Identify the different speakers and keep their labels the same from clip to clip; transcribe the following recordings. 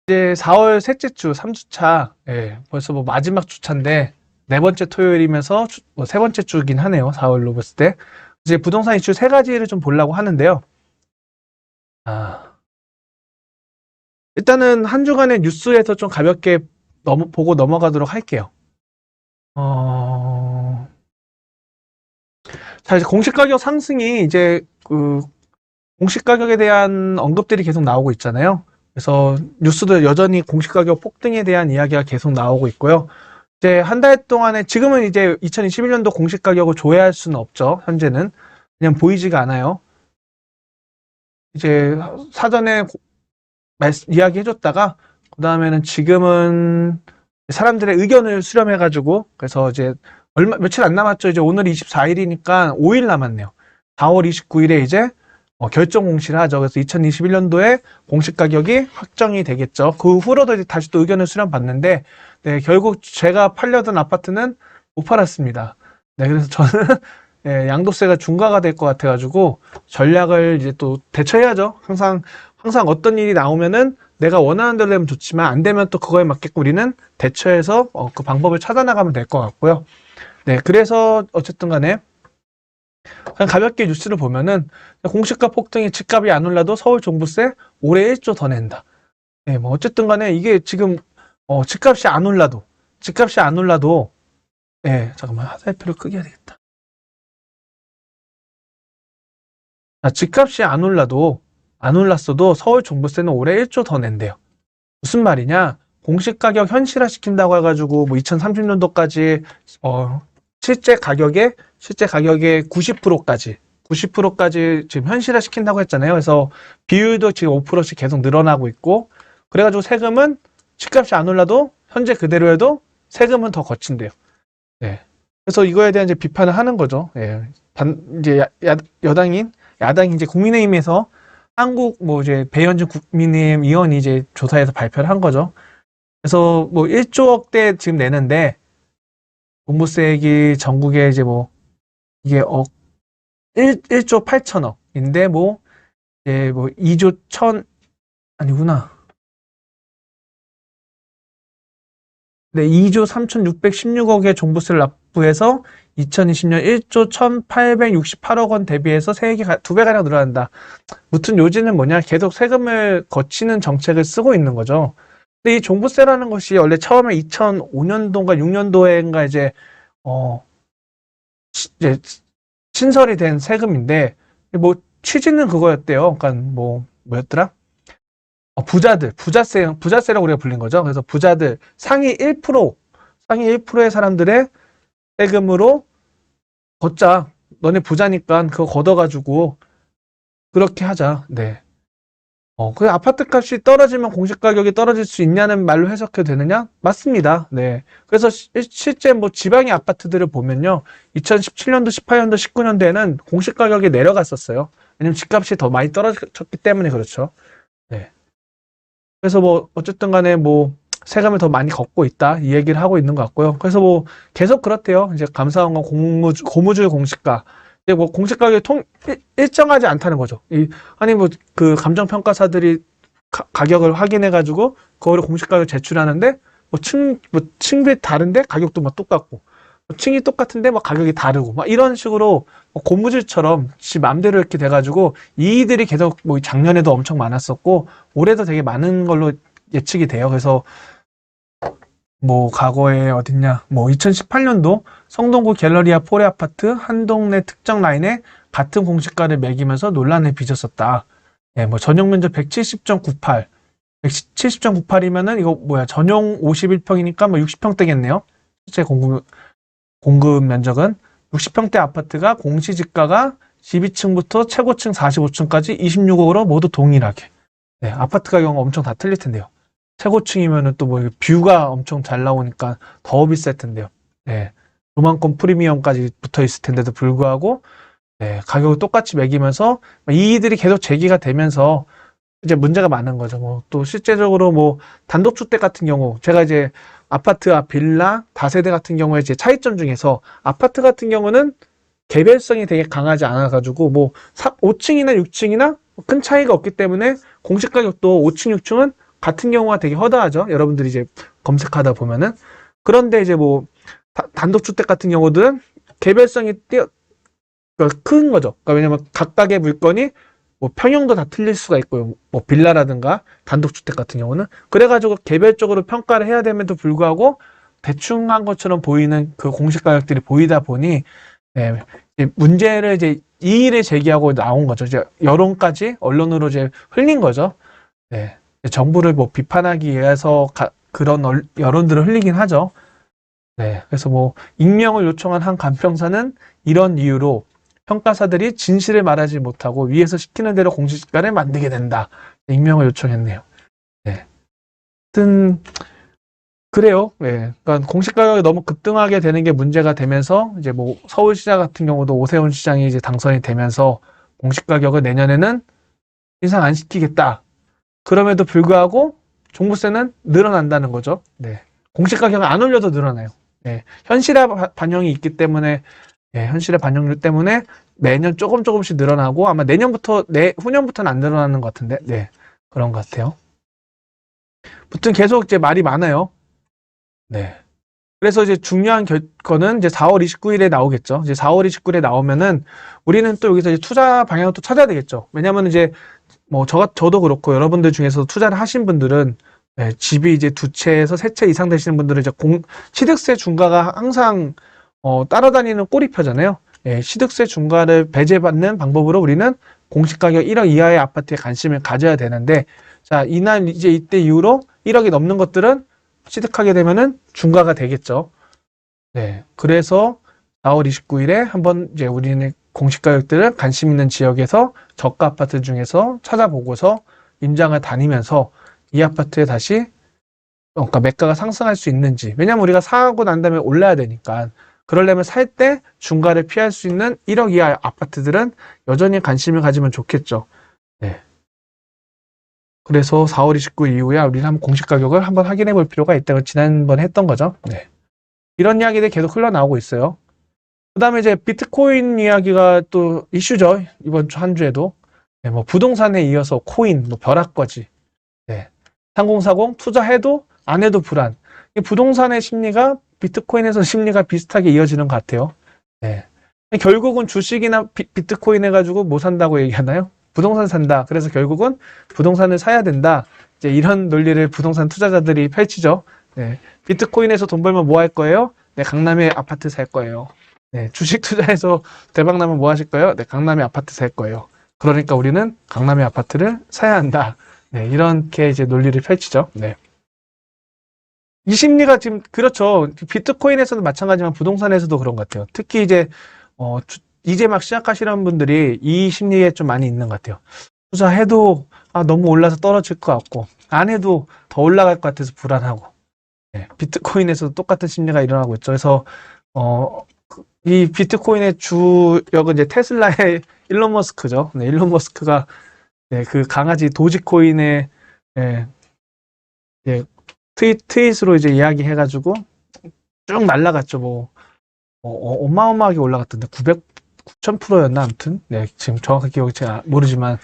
Speaker 1: 이제 4월 셋째 주, 3주차, 예, 벌써 뭐 마지막 주차인데, 네 번째 토요일이면서 세 번째 주긴 하네요. 4월로 봤을 때. 이제 부동산 이슈 세 가지를 좀 보려고 하는데요. 아, 일단은 한 주간의 뉴스에서 좀 가볍게 보고 넘어가도록 할게요. 어, 자, 이제 공시 가격 상승이 이제 공시 가격에 대한 언급들이 계속 나오고 있잖아요. 그래서 뉴스도 여전히 공시 가격 폭등에 대한 이야기가 계속 나오고 있고요. 이제 한 달 동안에 지금은 이제 2021년도 공시 가격을 조회할 수는 없죠. 현재는 그냥 보이지가 않아요. 이제 사전에 이야기해줬다가 그 다음에는 지금은 사람들의 의견을 수렴해가지고 그래서 이제 며칠 안 남았죠. 이제 오늘 24일이니까 5일 남았네요. 4월 29일에 이제 결정 공시를 하죠. 그래서 2021년도에 공시 가격이 확정이 되겠죠. 그 후로도 이제 다시 또 의견을 수렴받는데, 네, 결국 제가 팔려던 아파트는 못 팔았습니다. 네, 그래서 저는 예, 양도세가 중과가 될 것 같아가지고 전략을 이제 또 대처해야죠. 항상 어떤 일이 나오면은 내가 원하는 대로 되면 좋지만 안 되면 또 그거에 맞게끔 우리는 대처해서 그 방법을 찾아나가면 될 것 같고요. 네, 그래서 어쨌든 간에 그냥 가볍게 뉴스를 보면은 공시가 폭등에 집값이 안 올라도 서울 종부세 올해 1조 더 낸다. 네, 뭐 어쨌든 간에 이게 지금 집값이 안 올라도 예, 잠깐만 화살표를 끄게 해야 되겠다. 자, 집값이 안 올랐어도 서울 종부세는 올해 1조 더 낸대요. 무슨 말이냐? 공시가격 현실화 시킨다고 해가지고 뭐 2030년도까지 실제 가격의 90%까지 지금 현실화 시킨다고 했잖아요. 그래서 비율도 지금 5%씩 계속 늘어나고 있고 그래가지고 세금은 집값이 안 올라도 현재 그대로 해도 세금은 더 거친대요. 네. 그래서 이거에 대한 이제 비판을 하는 거죠. 예. 이제 야당인 이제 국민의힘에서 한국 뭐 이제 배현진 국민의힘 의원이 이제 조사해서 발표를 한 거죠. 그래서 뭐 1조억대 지금 내는데 종부세액이 전국에 이제 뭐 이게 1조 8천억인데 뭐 이제 뭐 2조 천 아니구나. 네, 2조 3,616억의 종부세를 납부해서 2020년 1조 1,868억 원 대비해서 세액이 2배가량 늘어난다. 무튼 요지는 뭐냐? 계속 세금을 거치는 정책을 쓰고 있는 거죠. 근데 이 종부세라는 것이 원래 처음에 2005년도인가 6년도에인가 어, 이제 신설이 된 세금인데, 뭐, 취지는 그거였대요. 그러니까 뭐였더라? 부자세라고 우리가 불린 거죠. 그래서 부자들, 상위 1%의 사람들의 세금으로 걷자. 너네 부자니까 그거 걷어가지고 그렇게 하자. 네. 그 아파트 값이 떨어지면 공시 가격이 떨어질 수 있냐는 말로 해석해도 되느냐? 맞습니다. 네. 그래서 실제 뭐 지방의 아파트들을 보면요. 2017년도, 18년도, 19년도에는 공시 가격이 내려갔었어요. 왜냐면 집값이 더 많이 떨어졌기 때문에 그렇죠. 네. 그래서 뭐 어쨌든 간에 뭐 세금을 더 많이 걷고 있다 이 얘기를 하고 있는 것 같고요. 그래서 뭐 계속 그렇대요. 이제 감사원과 고무줄 공시가 이제 뭐 공시가격이 일정하지 않다는 거죠. 아니 뭐 그 감정평가사들이 가격을 확인해 가지고 그거를 공시가격 제출하는데 뭐 층이 다른데 가격도 막 똑같고 층이 똑같은데 막 가격이 다르고 막 이런 식으로 뭐 고무줄처럼 지 맘대로 이렇게 돼가지고 이의들이 계속 뭐 작년에도 엄청 많았었고 올해도 되게 많은 걸로 예측이 돼요. 그래서 뭐 과거에 어딨냐 뭐 2018년도 성동구 갤러리아 포레 아파트 한 동네 특정 라인에 같은 공시가를 매기면서 논란을 빚었었다. 예, 뭐 전용 면적 170.98 170.98이면은 이거 뭐야 전용 51평이니까 뭐 60평대겠네요. 실제 공급 면적은 60평대 아파트가 공시지가가 12층부터 최고층 45층까지 26억으로 모두 동일하게. 네, 아파트 가격은 엄청 다 틀릴 텐데요. 최고층이면은 또 뭐 뷰가 엄청 잘 나오니까 더 비쌀 텐데요. 네, 요만큼 프리미엄까지 붙어 있을 텐데도 불구하고 네, 가격을 똑같이 매기면서 이의들이 계속 제기가 되면서 이제 문제가 많은 거죠. 뭐 또 실제적으로 뭐 단독주택 같은 경우 제가 이제 아파트와 빌라, 다세대 같은 경우에 이제 차이점 중에서 아파트 같은 경우는 개별성이 되게 강하지 않아가지고 뭐 5층이나 6층이나 큰 차이가 없기 때문에 공시 가격도 5층, 6층은 같은 경우가 되게 허다하죠. 여러분들이 이제 검색하다 보면은. 그런데 이제 뭐 단독주택 같은 경우들은 개별성이 그러니까 큰 거죠. 그러니까 왜냐면 각각의 물건이 뭐 평형도 다 틀릴 수가 있고요. 뭐 빌라라든가 단독주택 같은 경우는 그래가지고 개별적으로 평가를 해야 됨에도 불구하고 대충 한 것처럼 보이는 그 공시 가격들이 보이다 보니 예, 문제를 이제 이의를 제기하고 나온 거죠. 이제 여론까지 언론으로 이제 흘린 거죠. 네. 정부를 뭐 비판하기 위해서 그런 여론들을 흘리긴 하죠. 네. 그래서 뭐 익명을 요청한 한 간평사는 이런 이유로 평가사들이 진실을 말하지 못하고 위에서 시키는 대로 공시지가를 만들게 된다. 익명을 요청했네요. 네. 하여튼 그래요. 예. 그러니까 공시 가격이 너무 급등하게 되는 게 문제가 되면서 이제 뭐 서울시장 같은 경우도 오세훈 시장이 이제 당선이 되면서 공시 가격을 내년에는 인상 안 시키겠다. 그럼에도 불구하고 종부세는 늘어난다는 거죠. 네. 공시 가격을 안 올려도 늘어나요. 예. 현실의 반영이 있기 때문에 예, 현실의 반영률 때문에 매년 조금씩 늘어나고 아마 후년부터는 안 늘어나는 것 같은데 네. 그런 것 같아요. 무튼 계속 이제 말이 많아요. 네. 그래서 이제 중요한 거는 이제 4월 29일에 나오겠죠. 이제 4월 29일에 나오면은 우리는 또 여기서 이제 투자 방향을 또 찾아야 되겠죠. 왜냐면 이제 뭐 저도 그렇고 여러분들 중에서 투자를 하신 분들은 네, 집이 이제 2채에서 3채 이상 되시는 분들은 이제 취득세 중과가 항상 따라다니는 꼬리표잖아요. 예, 취득세 중과를 배제받는 방법으로 우리는 공시가격 1억 이하의 아파트에 관심을 가져야 되는데 자 이때 이후로 1억이 넘는 것들은 취득하게 되면은 중과가 되겠죠. 네. 그래서 4월 29일에 한번 이제 우리는 공시가격들을 관심 있는 지역에서 저가 아파트 중에서 찾아보고서 임장을 다니면서 이 아파트에 다시 그러니까 매가가 상승할 수 있는지. 왜냐면 우리가 사고 난 다음에 올라야 되니까. 그러려면 살 때 중과를 피할 수 있는 1억 이하 아파트들은 여전히 관심을 가지면 좋겠죠. 네. 그래서 4월 29일 이후에 우리는 한번 공시 가격을 한번 확인해 볼 필요가 있다고 지난번에 했던 거죠. 네. 이런 이야기들이 계속 흘러나오고 있어요. 그 다음에 이제 비트코인 이야기가 또 이슈죠. 이번 한 주에도. 네, 뭐 부동산에 이어서 코인, 뭐 벼락거지. 네. 3040 투자해도 안 해도 불안. 부동산의 심리가 비트코인에서 심리가 비슷하게 이어지는 것 같아요. 네. 결국은 주식이나 비트코인 해가지고 뭐 산다고 얘기하나요? 부동산 산다. 그래서 결국은 부동산을 사야 된다. 이제 이런 논리를 부동산 투자자들이 펼치죠. 네. 비트코인에서 돈 벌면 뭐 할 거예요? 네, 강남에 아파트 살 거예요. 네, 주식 투자해서 대박 나면 뭐 하실 거예요? 네, 강남에 아파트 살 거예요. 그러니까 우리는 강남의 아파트를 사야 한다. 네, 이렇게 이제 논리를 펼치죠. 네. 이 심리가 지금 그렇죠. 비트코인에서도 마찬가지지만 부동산에서도 그런 것 같아요. 특히 이제 이제 막 시작하시는 분들이 이 심리에 좀 많이 있는 것 같아요. 투자해도 너무 올라서 떨어질 것 같고 안 해도 더 올라갈 것 같아서 불안하고 네, 비트코인에서도 똑같은 심리가 일어나고 있죠. 그래서 이 비트코인의 주역은 이제 테슬라의 일론 머스크죠. 네, 일론 머스크가 네, 그 강아지 도지코인의 네, 네, 트윗으로 이제 이야기해가지고 쭉 날라갔죠. 뭐 어마어마하게 올라갔던데 9,000%였나 아무튼 네, 지금 정확하게 기억이 잘 모르지만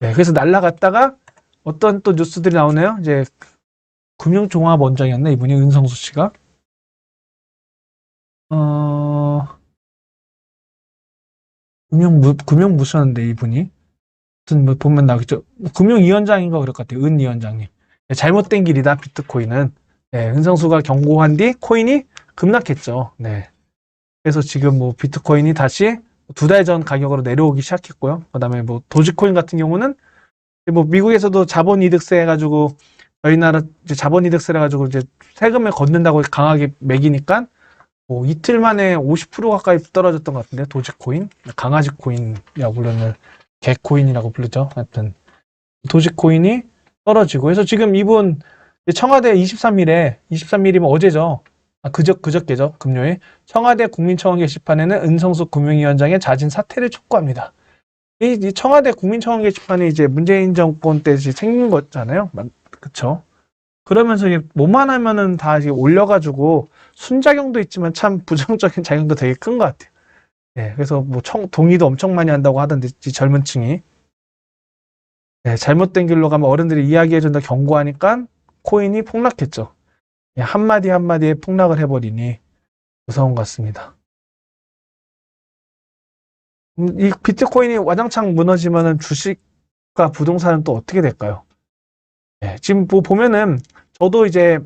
Speaker 1: 네, 그래서 날라갔다가 어떤 또 뉴스들이 나오네요. 이제 금융종합원장이었나 이분이 은성수 씨가 금융무수였는데 이분이 무슨 뭐 보면 나오겠죠. 금융위원장인가 그럴 것 같아요. 은 위원장님. 네, 잘못된 길이다 비트코인은. 네, 은성수가 경고한 뒤 코인이 급락했죠. 네. 그래서 지금 뭐 비트코인이 다시 2달 전 가격으로 내려오기 시작했고요. 그다음에 뭐 도지코인 같은 경우는 뭐 미국에서도 자본이득세 해가지고 저희 나라 이제 자본이득세를 해가지고 이제 세금을 걷는다고 강하게 매기니까 뭐 이틀 만에 50% 가까이 떨어졌던 것 같은데 도지코인, 강아지 코인이라고 부르는 개코인이라고 부르죠. 하여튼 도지코인이 떨어지고 그래서 지금 이분 청와대 23일이면 어제죠. 그저께죠. 금요일. 청와대 국민청원 게시판에는 은성수 금융위원장의 자진 사퇴를 촉구합니다. 이 청와대 국민청원 게시판이 이제 문재인 정권 때 생긴 거잖아요. 그쵸? 그러면서 뭐만 하면은 다 올려가지고 순작용도 있지만 참 부정적인 작용도 되게 큰 것 같아요. 네, 그래서 뭐 동의도 엄청 많이 한다고 하던데 젊은 층이 네, 잘못된 길로 가면 어른들이 이야기해준다 경고하니까 코인이 폭락했죠. 한마디 한마디에 폭락을 해버리니 무서운 것 같습니다. 이 비트코인이 와장창 무너지면은 주식과 부동산은 또 어떻게 될까요? 네, 지금 뭐 보면은 저도 이제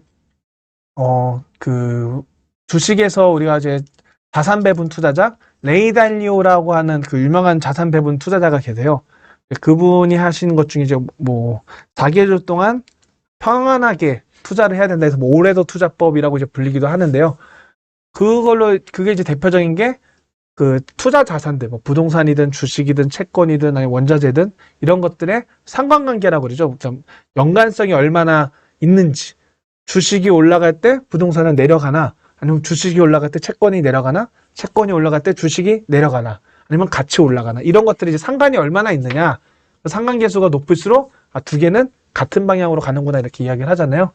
Speaker 1: 그 주식에서 우리가 이제 자산 배분 투자자 레이 달리오라고 하는 그 유명한 자산 배분 투자자가 계세요. 그분이 하시는 것 중에 이제 뭐 4개월 동안 평안하게 투자를 해야 된다 해서 뭐 올해도 투자법이라고 이제 불리기도 하는데요. 그게 이제 대표적인 게 그 투자 자산들, 뭐 부동산이든 주식이든 채권이든 아니 원자재든 이런 것들의 상관관계라고 그러죠. 연관성이 얼마나 있는지. 주식이 올라갈 때 부동산은 내려가나, 아니면 주식이 올라갈 때 채권이 내려가나, 채권이 올라갈 때 주식이 내려가나, 아니면 같이 올라가나, 이런 것들이 이제 상관이 얼마나 있느냐. 상관계수가 높을수록 두 개는 같은 방향으로 가는구나 이렇게 이야기를 하잖아요.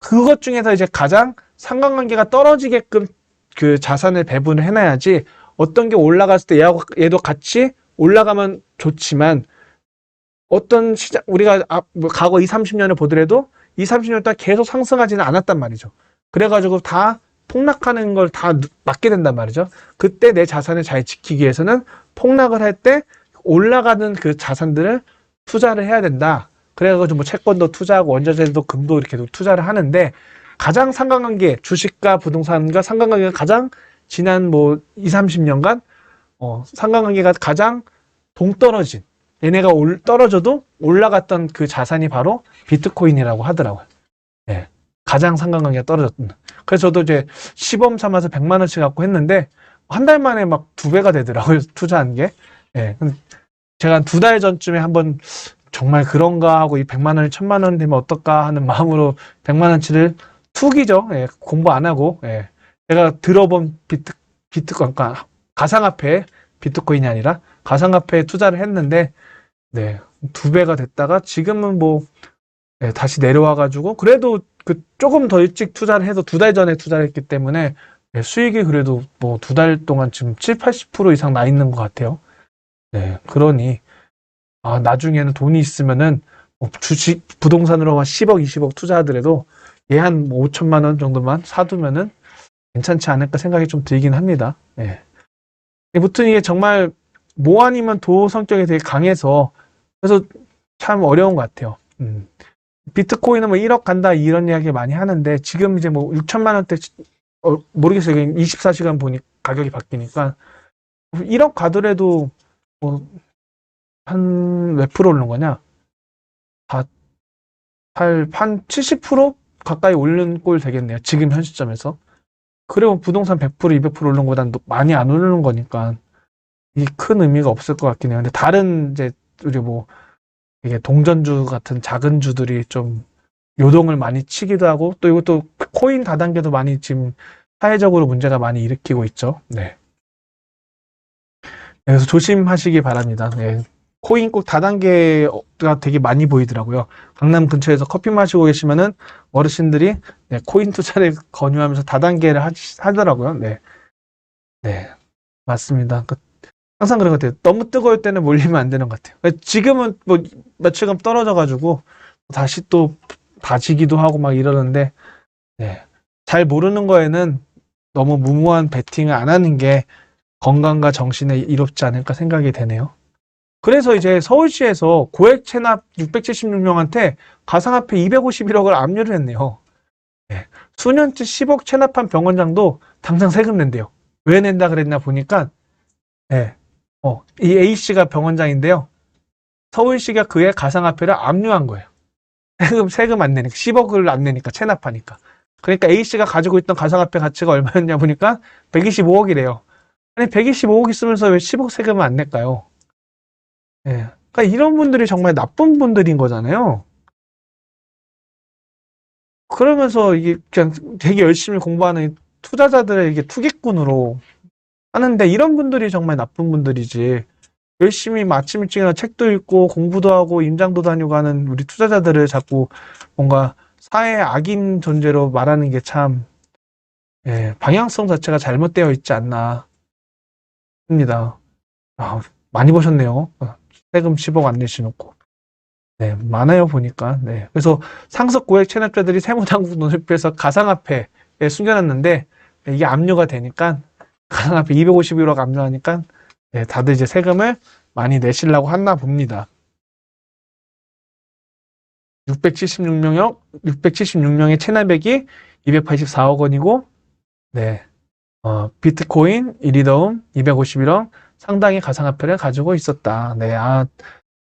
Speaker 1: 그것 중에서 이제 가장 상관관계가 떨어지게끔 그 자산을 배분을 해놔야지 어떤 게 올라갔을 때 얘도 같이 올라가면 좋지만 어떤 시장, 우리가 과거 20, 30년을 보더라도 20, 30년 동안 계속 상승하지는 않았단 말이죠. 그래가지고 다 폭락하는 걸 다 맞게 된단 말이죠. 그때 내 자산을 잘 지키기 위해서는 폭락을 할 때 올라가는 그 자산들을 투자를 해야 된다. 그래가지고 뭐 채권도 투자하고 원자재도 금도 이렇게 투자를 하는데 가장 상관관계, 주식과 부동산과 상관관계가 가장 지난 뭐 20, 30년간 상관관계가 가장 동떨어진 얘네가 떨어져도 올라갔던 그 자산이 바로 비트코인이라고 하더라고요. 예. 가장 상관관계가 떨어졌던. 그래서 저도 이제 시범 삼아서 100만 원씩 갖고 했는데 한 달 만에 막 2배가 되더라고요. 투자한 게. 예. 제가 한 2달 전쯤에 한번 정말 그런가 하고 이 100만 원이 1000만 원 되면 어떨까 하는 마음으로 100만 원치를 투기죠. 예. 공부 안 하고. 예. 제가 들어본 비트코인, 그러니까 가상화폐, 비트코인이 아니라 가상화폐에 투자를 했는데 네, 2배가 됐다가 지금은 뭐 네, 다시 내려와가지고 그래도 그 조금 더 일찍 투자를 해서 2달 전에 투자를 했기 때문에 네, 수익이 그래도 뭐 2달 동안 지금 7, 80% 이상 나 있는 것 같아요. 네, 그러니 나중에는 돈이 있으면은 뭐 주식, 부동산으로 한 10억, 20억 투자하더라도 얘 한 5천만 원 정도만 사두면은 괜찮지 않을까 생각이 좀 들긴 합니다. 네. 무튼 이게 정말 뭐 아니면 도 성격이 되게 강해서 그래서 참 어려운 것 같아요. 비트코인은 뭐 1억 간다 이런 이야기 많이 하는데 지금 이제 뭐 6천만 원대 모르겠어요. 24시간 보니 가격이 바뀌니까 1억 가더라도 뭐 한 몇 프로 오르는 거냐? 한 70% 가까이 오르는 꼴 되겠네요. 지금 현 시점에서. 그리고 부동산 100%, 200% 오르는 것보다는 많이 안 오르는 거니까 이 큰 의미가 없을 것 같긴 해요. 근데 다른 이제 우리 뭐 이게 동전주 같은 작은 주들이 좀 요동을 많이 치기도 하고 또 이것도 코인 다단계도 많이 지금 사회적으로 문제가 많이 일으키고 있죠. 네. 그래서 조심하시기 바랍니다. 네. 코인 꼭 다단계가 되게 많이 보이더라고요. 강남 근처에서 커피 마시고 계시면은 어르신들이 네, 코인 투자를 권유하면서 다단계를 하더라고요. 네. 네. 맞습니다. 항상 그런 것 같아요. 너무 뜨거울 때는 몰리면 안 되는 것 같아요. 지금은 뭐 며칠간 떨어져가지고 다시 또 다지기도 하고 막 이러는데 네. 잘 모르는 거에는 너무 무모한 베팅을 안 하는 게 건강과 정신에 이롭지 않을까 생각이 되네요. 그래서 이제 서울시에서 고액 체납 676명한테 가상화폐 251억을 압류를 했네요. 네. 수년째 10억 체납한 병원장도 당장 세금 낸대요. 왜 낸다 그랬나 보니까 네. 이 A씨가 병원장인데요. 서울시가 그의 가상화폐를 압류한 거예요. 세금 안 내니까. 10억을 안 내니까, 체납하니까. 그러니까 A씨가 가지고 있던 가상화폐 가치가 얼마였냐 보니까 125억이래요. 아니, 125억 있으면서 왜 10억 세금을 안 낼까요? 예. 그러니까 이런 분들이 정말 나쁜 분들인 거잖아요. 그러면서 이게 그냥 되게 열심히 공부하는 투자자들을 이게 투기꾼으로 하는데 이런 분들이 정말 나쁜 분들이지. 열심히 아침 일찍 일어나 책도 읽고 공부도 하고 임장도 다니고 하는 우리 투자자들을 자꾸 뭔가 사회의 악인 존재로 말하는 게 참, 예, 방향성 자체가 잘못되어 있지 않나 합니다. 많이 보셨네요. 세금 10억 안 내시놓고. 네, 많아요, 보니까. 네. 그래서 상속 고액 체납자들이 세무당국 눈높이에서 가상화폐에 숨겨놨는데, 네, 이게 압류가 되니까, 가상화폐 251억 압류하니까, 네, 다들 이제 세금을 많이 내시려고 하나 봅니다. 676명의 체납액이 284억 원이고, 네, 비트코인, 이리더움 251억, 상당히 가상화폐를 가지고 있었다. 네,